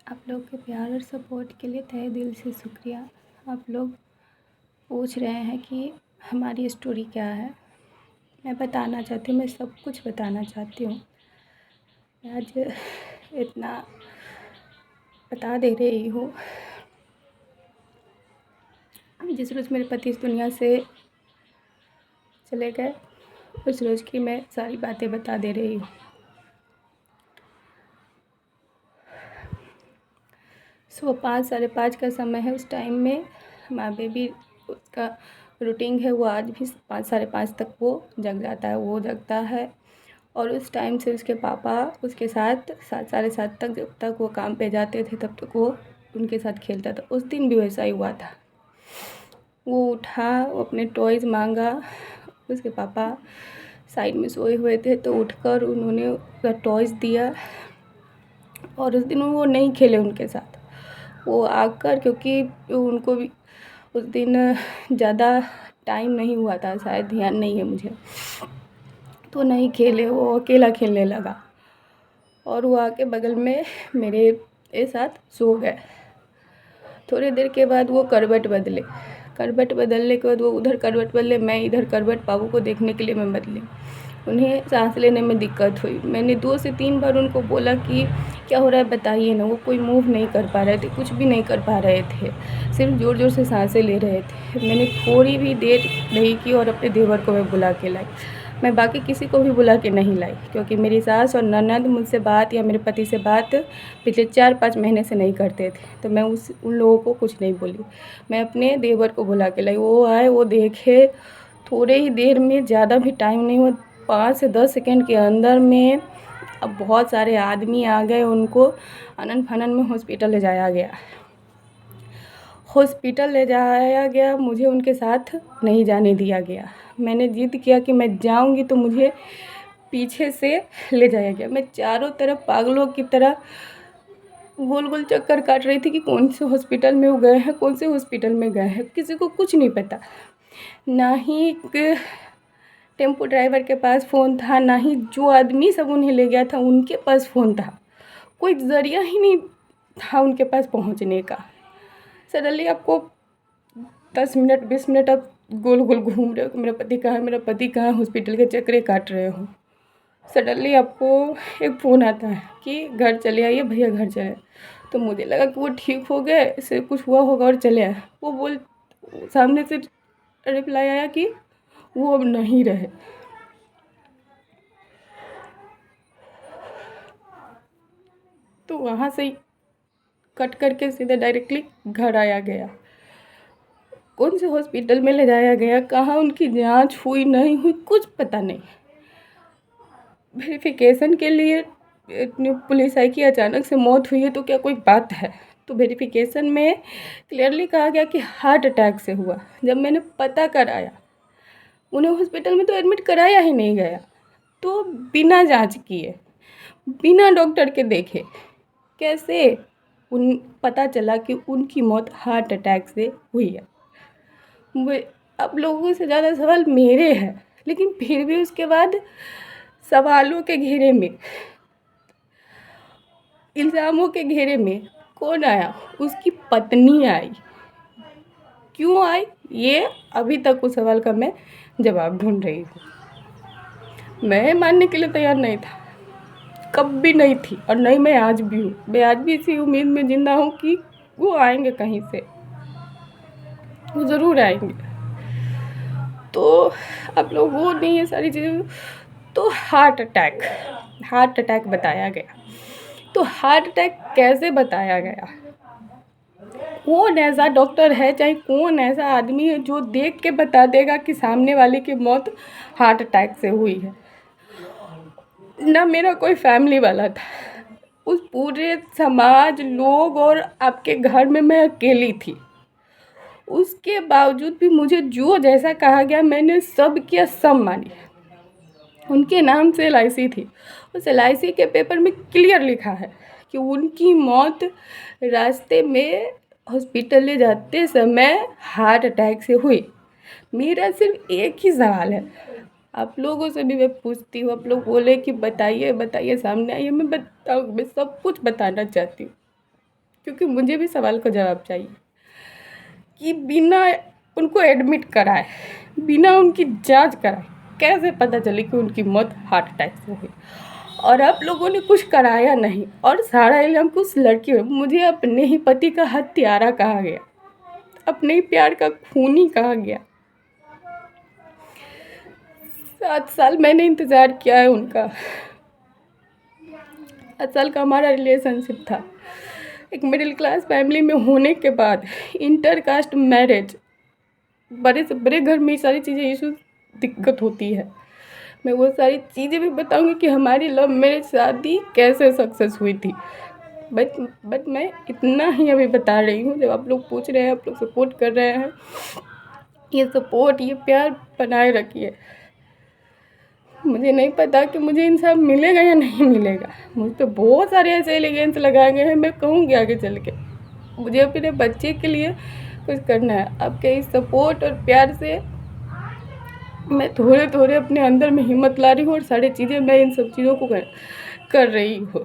आप लोग के प्यार और सपोर्ट के लिए तहे दिल से शुक्रिया। आप लोग पूछ रहे हैं कि हमारी स्टोरी क्या है। मैं बताना चाहती हूँ, मैं सब कुछ बताना चाहती हूँ। मैं आज इतना बता दे रही हूँ। जिस रोज़ मेरे पति इस दुनिया से चले गए उस रोज़ की मैं सारी बातें बता दे रही हूँ। सुबह 5 साढ़े 5 का समय है। उस टाइम में हमारा बेबी, उसका रूटीन है, वो आज भी 5 साढ़े 5 तक वो जग जाता है, वो जगता है। और उस टाइम से उसके पापा उसके साथ 7 साढ़े 7 तक, जब तक वो काम पे जाते थे तब तक वो उनके साथ खेलता था। उस दिन भी वैसा ही हुआ था। वो उठा, वो अपने टॉयज़ मांगा। उसके पापा साइड में सोए हुए थे तो उठकर उन्होंने उसका टॉयज़ दिया। और उस दिन वो नहीं खेले उनके साथ। वो आकर, क्योंकि उनको भी उस दिन ज़्यादा टाइम नहीं हुआ था, शायद ध्यान नहीं है मुझे, तो नहीं खेले, वो अकेला खेलने लगा। और वो आके बगल में मेरे साथ सो गए। थोड़ी देर के बाद वो करवट बदले। करवट बदलने के बाद वो उधर करवट बदले, मैं इधर करवट बाबू को देखने के लिए मैं बदली। उन्हें सांस लेने में दिक्कत हुई। मैंने 2 से 3 बार उनको बोला कि क्या हो रहा है बताइए ना। वो कोई मूव नहीं कर पा रहे थे, कुछ भी नहीं कर पा रहे थे, सिर्फ ज़ोर ज़ोर से सांसें ले रहे थे। मैंने थोड़ी भी देर नहीं की और अपने देवर को मैं बुला के लाई। मैं बाकी किसी को भी बुला के नहीं लाई, क्योंकि मेरी सास और ननद मुझसे बात या मेरे पति से बात पिछले 4-5 महीने से नहीं करते थे, तो मैं उन लोगों को कुछ नहीं बोली। मैं अपने देवर को बुला के लाई। वो आए, वो देखे, थोड़े ही देर में, ज़्यादा भी टाइम नहीं हुआ, 5 से 10 सेकंड के अंदर में अब बहुत सारे आदमी आ गए। उनको अनन फनन में हॉस्पिटल ले जाया गया। हॉस्पिटल ले जाया गया, मुझे उनके साथ नहीं जाने दिया गया। मैंने जिद किया कि मैं जाऊंगी, तो मुझे पीछे से ले जाया गया। मैं चारों तरफ पागलों की तरह गोल गोल चक्कर काट रही थी कि कौन से हॉस्पिटल में वो गए हैं, कौन से हॉस्पिटल में गए हैं। किसी को कुछ नहीं पता। ना ही टेम्पो ड्राइवर के पास फ़ोन था, ना ही जो आदमी सब उन्हें ले गया था उनके पास फ़ोन था। कोई ज़रिया ही नहीं था उनके पास पहुंचने का। सडनली आपको 10 मिनट 20 मिनट आप गोल गोल घूम रहे हो कि मेरा पति कहाँ है, मेरा पति कहाँ है, हॉस्पिटल के चक्करे काट रहे हो। सडनली आपको एक फ़ोन आता है कि घर चले आइए, भैया घर चले। तो मुझे लगा कि वो ठीक हो गए, इससे कुछ हुआ होगा और चले आए। वो सामने से रिप्लाई आया कि वो अब नहीं रहे। तो वहाँ से ही कट करके सीधे डायरेक्टली घर आया गया। कौन से हॉस्पिटल में ले जाया गया, कहाँ उनकी जांच हुई नहीं हुई, कुछ पता नहीं। वेरिफिकेशन के लिए इतनी पुलिस आई कि अचानक से मौत हुई है तो क्या कोई बात है। तो वेरिफिकेशन में क्लियरली कहा गया कि हार्ट अटैक से हुआ। जब मैंने पता कराया, उन्हें हॉस्पिटल में तो एडमिट कराया ही नहीं गया। तो बिना जांच किए, बिना डॉक्टर के देखे कैसे उन पता चला कि उनकी मौत हार्ट अटैक से हुई है। वो अब लोगों से ज़्यादा सवाल मेरे हैं, लेकिन फिर भी उसके बाद सवालों के घेरे में, इल्ज़ामों के घेरे में कौन आया? उसकी पत्नी आई। क्यों आई, ये अभी तक उस सवाल का मैं जवाब ढूंढ रही हूँ। मैं मानने के लिए तैयार नहीं था, कभी नहीं थी, और नहीं मैं आज भी हूँ। मैं आज भी इसी उम्मीद में जिंदा हूँ कि वो आएंगे कहीं से, वो ज़रूर आएंगे। तो अब लोग वो नहीं है सारी चीज़ें। तो हार्ट अटैक बताया गया। तो हार्ट अटैक कैसे बताया गया? कौन ऐसा डॉक्टर है, चाहे कौन ऐसा आदमी है जो देख के बता देगा कि सामने वाले की मौत हार्ट अटैक से हुई है? ना मेरा कोई फैमिली वाला था, उस पूरे समाज, लोग और आपके घर में मैं अकेली थी। उसके बावजूद भी मुझे जो जैसा कहा गया मैंने सब किया, सब मानी। उनके नाम से LIC थी। उस LIC के पेपर में क्लियर लिखा है कि उनकी मौत रास्ते में हॉस्पिटल ले जाते समय हार्ट अटैक से हुई। मेरा सिर्फ एक ही सवाल है, आप लोगों से भी मैं पूछती हूँ। आप लोग बोले कि बताइए बताइए, सामने आइए, मैं बताऊँ, मैं सब कुछ बताना चाहती हूँ। क्योंकि मुझे भी सवाल का जवाब चाहिए कि बिना उनको एडमिट कराए, बिना उनकी जांच कराए कैसे पता चले कि उनकी मौत हार्ट अटैक से हुई। और आप लोगों ने कुछ कराया नहीं और सारा इल्ज़ाम उस लड़की पे। मुझे अपने ही पति का हत्यारा कहा गया, अपने ही प्यार का खूनी कहा गया। 7 साल मैंने इंतज़ार किया है उनका। 7 साल का हमारा रिलेशनशिप था। एक मिडिल क्लास फैमिली में होने के बाद इंटर कास्ट मैरिज, बड़े से बड़े घर में ये सारी चीज़ें इशू दिक्कत होती है। मैं वो सारी चीज़ें भी बताऊंगी कि हमारी लव मैरिज शादी कैसे सक्सेस हुई थी। बट मैं इतना ही अभी बता रही हूँ। जब आप लोग पूछ रहे हैं, आप लोग सपोर्ट कर रहे हैं, ये सपोर्ट, ये प्यार बनाए रखिए। मुझे नहीं पता कि मुझे इंसाफ मिलेगा या नहीं मिलेगा। मुझ पर बहुत सारे ऐसे एलिगेंस लगाए गए हैं। मैं कहूँगी आगे चल के मुझे अपने बच्चे के लिए कुछ करना है। आपके इस सपोर्ट और प्यार से मैं थोड़े थोड़े अपने अंदर में हिम्मत ला रही हूँ और सारी चीज़ें मैं इन सब चीज़ों को कर रही हूँ।